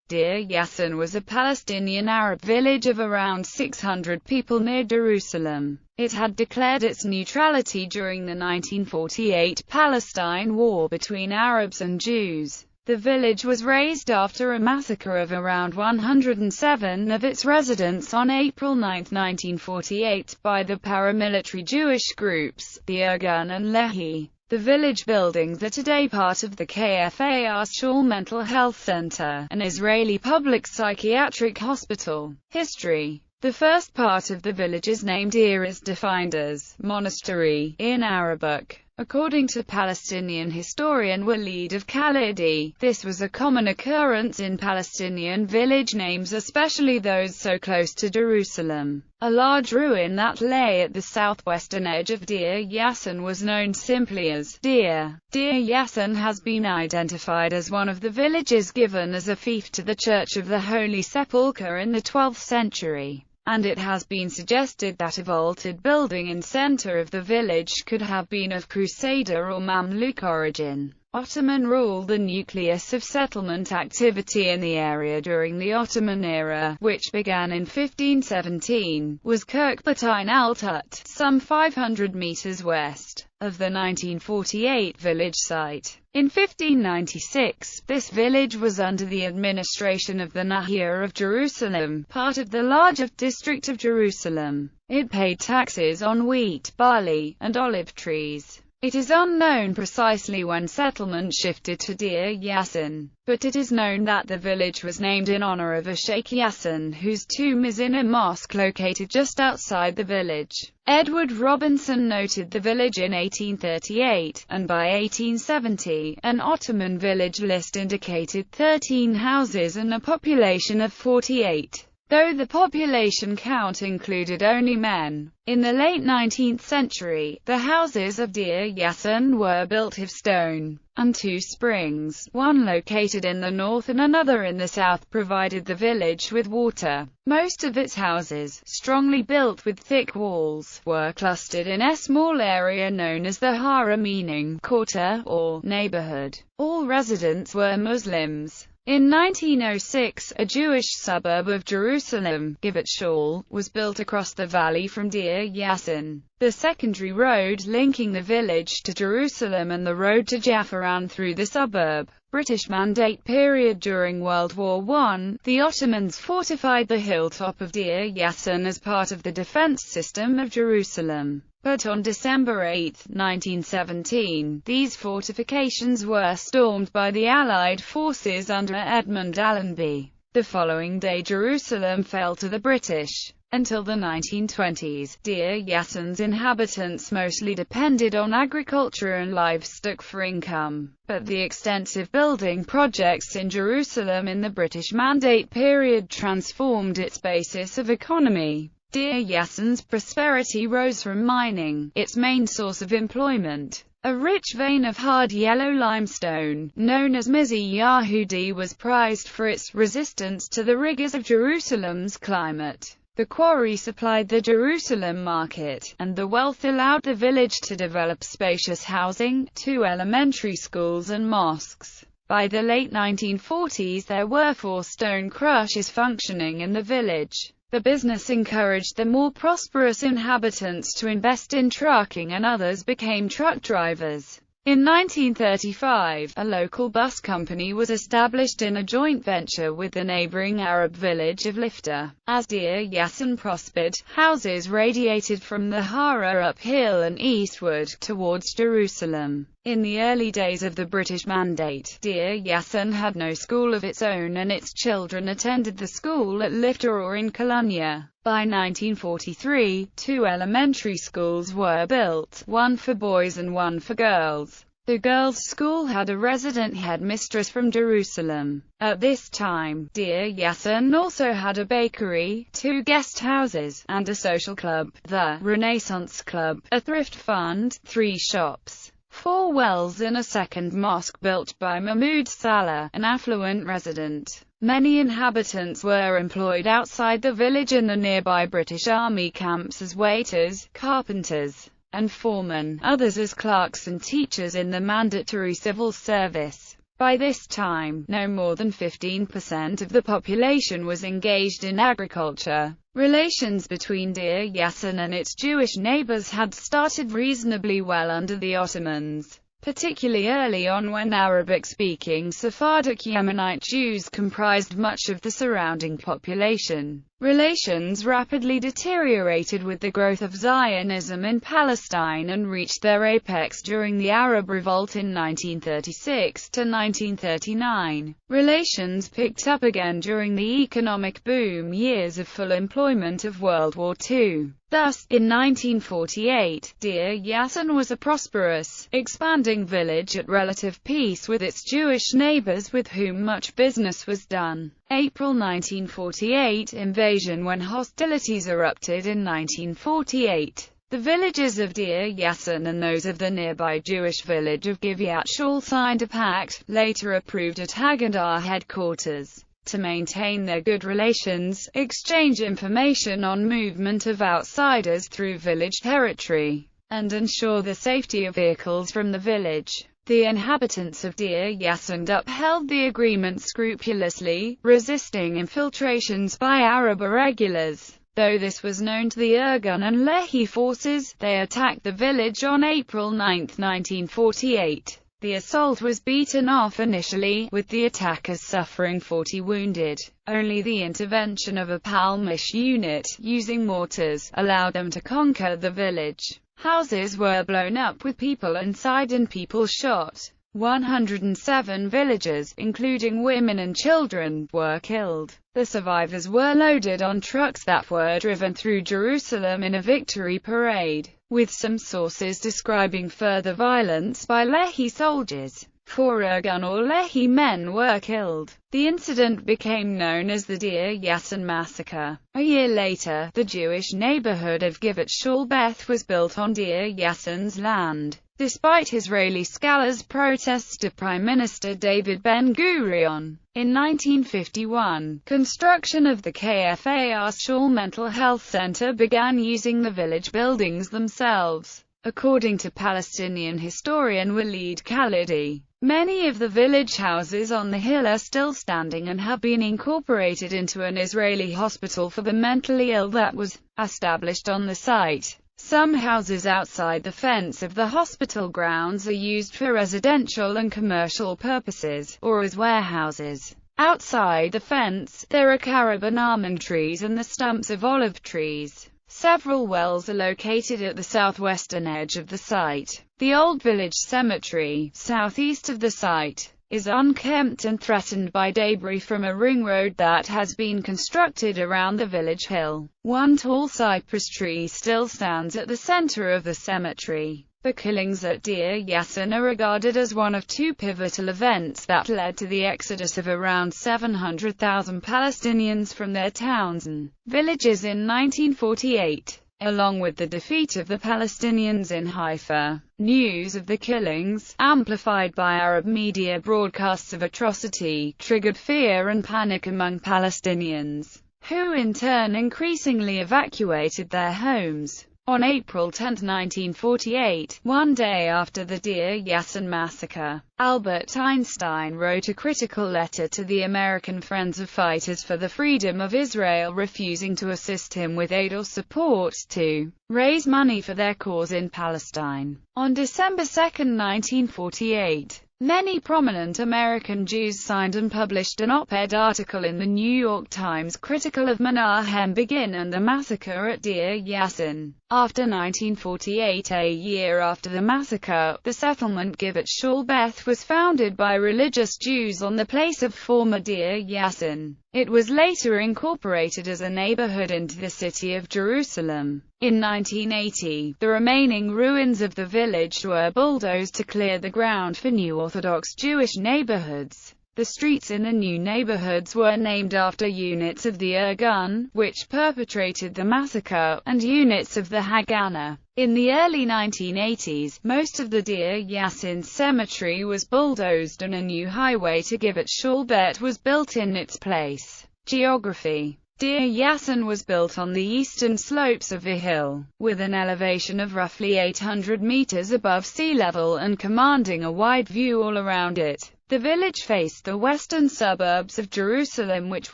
Deir Yassin was a Palestinian Arab village of around 600 people near Jerusalem. It had declared its neutrality during the 1948 Palestine War between Arabs and Jews. The village was razed after a massacre of around 107 of its residents on April 9, 1948, by the paramilitary Jewish groups, the Irgun and Lehi. The village buildings are today part of the KFAR Shaul Mental Health Center, an Israeli public psychiatric hospital. History. The first part of the village's name Deir is defined as monastery in Arabic. According to Palestinian historian Walid of Khalidi, this was a common occurrence in Palestinian village names, especially those so close to Jerusalem. A large ruin that lay at the southwestern edge of Deir Yassin was known simply as Deir. Deir Yassin has been identified as one of the villages given as a fief to the Church of the Holy Sepulchre in the 12th century. And it has been suggested that a vaulted building in center of the village could have been of Crusader or Mamluk origin. Ottoman rule. The nucleus of settlement activity in the area during the Ottoman era, which began in 1517, was Kirkbatine al-Tut, some 500 meters west of the 1948 village site. In 1596, this village was under the administration of the Nahir of Jerusalem, part of the larger district of Jerusalem. It paid taxes on wheat, barley, and olive trees. It is unknown precisely when settlement shifted to Deir Yassin, but it is known that the village was named in honor of a Sheikh Yassin whose tomb is in a mosque located just outside the village. Edward Robinson noted the village in 1838, and by 1870, an Ottoman village list indicated 13 houses and a population of 48. Though the population count included only men. In the late 19th century, the houses of Deir Yassin were built of stone, and two springs, one located in the north and another in the south, provided the village with water. Most of its houses, strongly built with thick walls, were clustered in a small area known as the Hara, meaning quarter or neighborhood. All residents were Muslims. In 1906, a Jewish suburb of Jerusalem, Givat Shaul, was built across the valley from Deir Yassin. The secondary road linking the village to Jerusalem and the road to Jaffa ran through the suburb. British Mandate period. During World War I, the Ottomans fortified the hilltop of Deir Yassin as part of the defense system of Jerusalem. But on December 8, 1917, these fortifications were stormed by the Allied forces under Edmund Allenby. The following day Jerusalem fell to the British. Until the 1920s, Deir Yassin's inhabitants mostly depended on agriculture and livestock for income. But the extensive building projects in Jerusalem in the British Mandate period transformed its basis of economy. Deir Yassin's prosperity rose from mining, its main source of employment. A rich vein of hard yellow limestone, known as Mizi Yahudi, was prized for its resistance to the rigors of Jerusalem's climate. The quarry supplied the Jerusalem market, and the wealth allowed the village to develop spacious housing, 2 elementary schools and mosques. By the late 1940s there were 4 stone crushers functioning in the village. The business encouraged the more prosperous inhabitants to invest in trucking, and others became truck drivers. In 1935, a local bus company was established in a joint venture with the neighboring Arab village of Lifta. As Deir Yassin prospered, houses radiated from the Hara uphill and eastward, towards Jerusalem. In the early days of the British Mandate, Deir Yassin had no school of its own, and its children attended the school at Lifta or in Colonia. By 1943, 2 elementary schools were built, one for boys and one for girls. The girls' school had a resident headmistress from Jerusalem. At this time, Deir Yassin also had a bakery, 2 guest houses, and a social club, the Renaissance Club, a thrift fund, 3 shops, 4 wells and a second mosque built by Mahmoud Salah, an affluent resident. Many inhabitants were employed outside the village in the nearby British Army camps as waiters, carpenters, and foremen, others as clerks and teachers in the mandatory civil service. By this time, no more than 15% of the population was engaged in agriculture. Relations between Deir Yassin and its Jewish neighbors had started reasonably well under the Ottomans, particularly early on when Arabic-speaking Sephardic Yemenite Jews comprised much of the surrounding population. Relations rapidly deteriorated with the growth of Zionism in Palestine and reached their apex during the Arab Revolt in 1936 to 1939. Relations picked up again during the economic boom years of full employment of World War II. Thus, in 1948, Deir Yassin was a prosperous, expanding village at relative peace with its Jewish neighbors with whom much business was done. April 1948 invasion. When hostilities erupted in 1948, the villages of Deir Yassin and those of the nearby Jewish village of Givat Shaul signed a pact, later approved at Hagandah headquarters, to maintain their good relations, exchange information on movement of outsiders through village territory, and ensure the safety of vehicles from the village. The inhabitants of Deir Yassin upheld the agreement scrupulously, resisting infiltrations by Arab irregulars. Though this was known to the Irgun and Lehi forces, they attacked the village on April 9, 1948. The assault was beaten off initially, with the attackers suffering 40 wounded. Only the intervention of a Palmish unit, using mortars, allowed them to conquer the village. Houses were blown up with people inside and people shot. 107 villagers, including women and children, were killed. The survivors were loaded on trucks that were driven through Jerusalem in a victory parade, with some sources describing further violence by Lehi soldiers. 4 Irgun or Lehi men were killed. The incident became known as the Deir Yassin massacre. A year later, the Jewish neighborhood of Givat Shaul Beth was built on Deir Yassin's land. Despite Israeli scholars' protests to Prime Minister David Ben-Gurion. In 1951, construction of the Kfar Shaul Mental Health Center began using the village buildings themselves. According to Palestinian historian Walid Khalidi, many of the village houses on the hill are still standing and have been incorporated into an Israeli hospital for the mentally ill that was established on the site. Some houses outside the fence of the hospital grounds are used for residential and commercial purposes, or as warehouses. Outside the fence, there are carob and almond trees and the stumps of olive trees. Several wells are located at the southwestern edge of the site. The Old Village Cemetery, southeast of the site, is unkempt and threatened by debris from a ring road that has been constructed around the village hill. One tall cypress tree still stands at the center of the cemetery. The killings at Deir Yassin are regarded as one of 2 pivotal events that led to the exodus of around 700,000 Palestinians from their towns and villages in 1948. Along with the defeat of the Palestinians in Haifa, news of the killings, amplified by Arab media broadcasts of atrocity, triggered fear and panic among Palestinians, who in turn increasingly evacuated their homes. On April 10, 1948, one day after the Deir Yassin massacre, Albert Einstein wrote a critical letter to the American Friends of Fighters for the Freedom of Israel, refusing to assist him with aid or support to raise money for their cause in Palestine. On December 2, 1948, many prominent American Jews signed and published an op-ed article in the New York Times critical of Menahem Begin and the massacre at Deir Yassin. After 1948, a year after the massacre, the settlement Givat Shaul Beth was founded by religious Jews on the place of former Deir Yassin. It was later incorporated as a neighborhood into the city of Jerusalem. In 1980, the remaining ruins of the village were bulldozed to clear the ground for new Orthodox Jewish neighborhoods. The streets in the new neighborhoods were named after units of the Irgun, which perpetrated the massacre, and units of the Haganah. In the early 1980s, most of the Deir Yassin cemetery was bulldozed and a new highway to Givat Shaul Beth was built in its place. Geography. Deir Yassin was built on the eastern slopes of a hill, with an elevation of roughly 800 meters above sea level and commanding a wide view all around it. The village faced the western suburbs of Jerusalem, which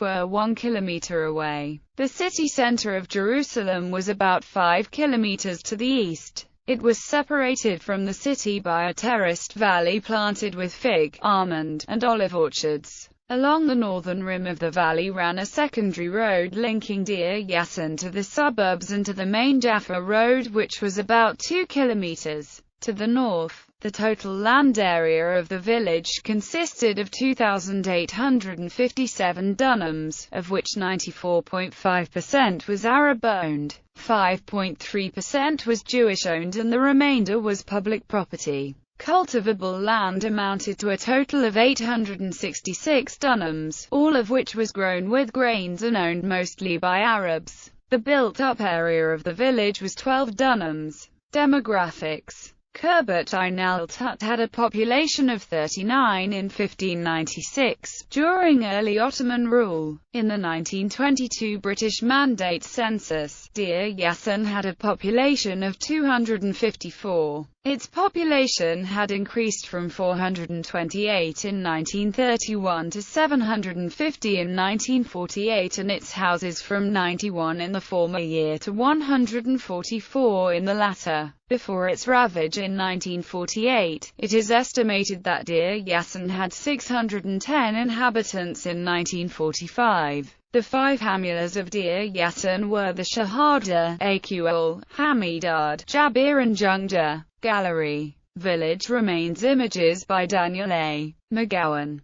were 1 kilometer away. The city center of Jerusalem was about 5 kilometers to the east. It was separated from the city by a terraced valley planted with fig, almond, and olive orchards. Along the northern rim of the valley ran a secondary road linking Deir Yassin to the suburbs and to the main Jaffa Road, which was about 2 kilometers to the north. The total land area of the village consisted of 2,857 dunams, of which 94.5% was Arab-owned, 5.3% was Jewish-owned, and the remainder was public property. Cultivable land amounted to a total of 866 dunams, all of which was grown with grains and owned mostly by Arabs. The built-up area of the village was 12 dunams. Demographics. Kirbet Ain al-Tut had a population of 39 in 1596, during early Ottoman rule. In the 1922 British Mandate census, Deir Yassin had a population of 254. Its population had increased from 428 in 1931 to 750 in 1948, and its houses from 91 in the former year to 144 in the latter. Before its ravage in 1948, it is estimated that Deir Yassin had 610 inhabitants in 1945. The 5 hamulas of Deir Yassin were the Shahada, Aqul, Hamidad, Jabir and Jungja. Gallery. Village remains. Images by Daniel A. McGowan.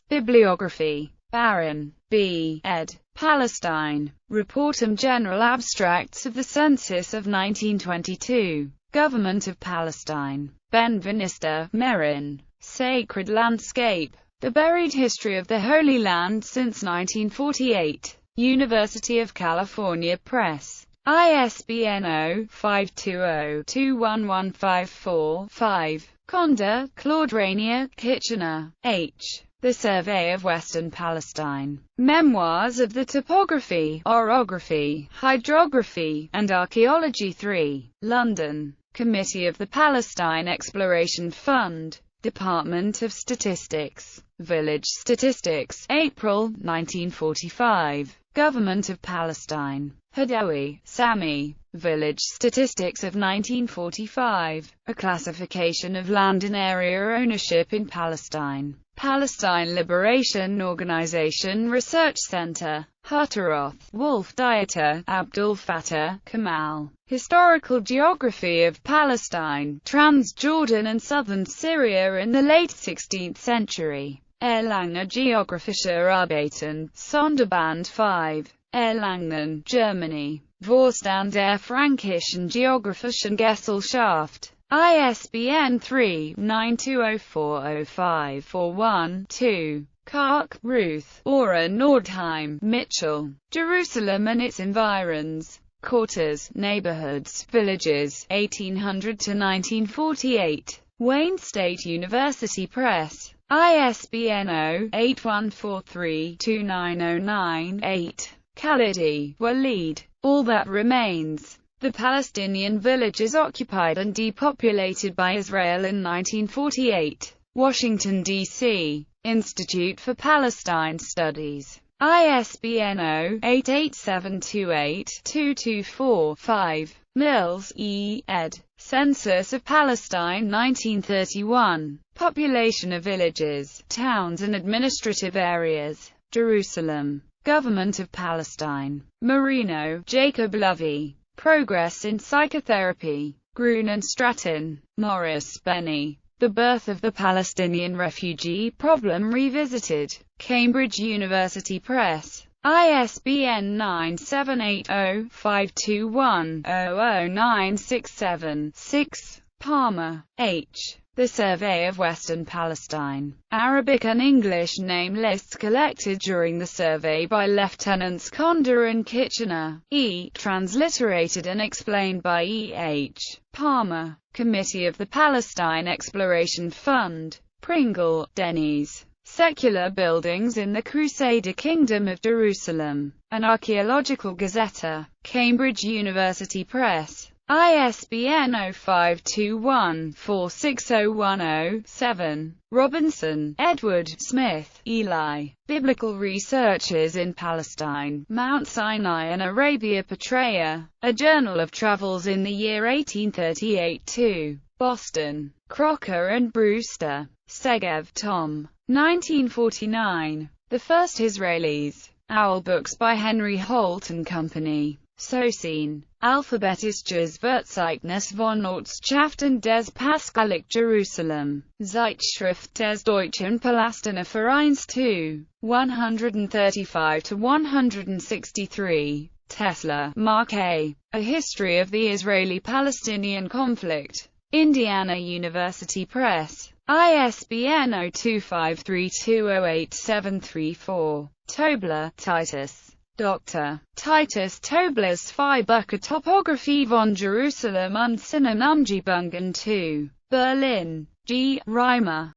Bibliography. Barron, B. ed. Palestine. Reportum General Abstracts of the Census of 1922. Government of Palestine. Ben Venister, Merin. Sacred Landscape. The Buried History of the Holy Land since 1948. University of California Press. ISBN 0-520-21154-5. Conda, Claude Rainier, Kitchener, H. The Survey of Western Palestine. Memoirs of the Topography, Orography, Hydrography, and Archaeology 3. London. Committee of the Palestine Exploration Fund. Department of Statistics. Village Statistics, April, 1945. Government of Palestine. Hadawi, Sami. Village Statistics of 1945. A classification of land and area ownership in Palestine. Palestine Liberation Organization Research Center. Hutteroth, Wolf Dieter, Abdul Fattah, Kamal. Historical Geography of Palestine, Transjordan and Southern Syria in the late 16th century. Erlanger Geographische Arbeiten, Sonderband 5. Erlangen, Germany. Vorstand der Frankischen Geographischen Gesellschaft. ISBN 3-92040541-2. Kark, Ruth, Ora Nordheim, Mitchell. Jerusalem and its Environs. Quarters, Neighborhoods, Villages, 1800 to 1948. Wayne State University Press. ISBN 0-8143-2909-8. Khalidi, Walid. All That Remains. The Palestinian villages occupied and depopulated by Israel in 1948. Washington, D.C. Institute for Palestine Studies. ISBN 0-88728-224-5. Mills, E. ed. Census of Palestine 1931. Population of villages, towns and administrative areas. Jerusalem. Government of Palestine. Marino, Jacob Lovey. Progress in Psychotherapy. Grun and Stratton. Morris, Benny. The Birth of the Palestinian Refugee Problem Revisited. Cambridge University Press. ISBN 978-0-521-00967-6. Palmer, H. The Survey of Western Palestine. Arabic and English name lists collected during the survey by Lieutenants Conda and Kitchener. E. Transliterated and explained by E. H. Palmer. Committee of the Palestine Exploration Fund. Pringle, Denise. Secular Buildings in the Crusader Kingdom of Jerusalem. An Archaeological Gazette. Cambridge University Press. ISBN 0521-46010-7. Robinson, Edward, Smith, Eli. Biblical Researches in Palestine, Mount Sinai and Arabia Petraea. A Journal of Travels in the Year 1838 2. Boston. Crocker and Brewster. Segev, Tom. 1949. The First Israelis. Owl Books by Henry Holt and Company. Socin. Alphabetisches Verzeichnis von Ortschaften des Paschalik Jerusalem. Zeitschrift des Deutschen Palästina Vereins 2. 135-163. Tesla, Mark A. A History of the Israeli-Palestinian Conflict. Indiana University Press. ISBN 0253208734. Tobler, Titus. Dr. Titus Tobler's Zweibucher Topographie von Jerusalem und seinen Umgebungen 2. Berlin. G. Reimer.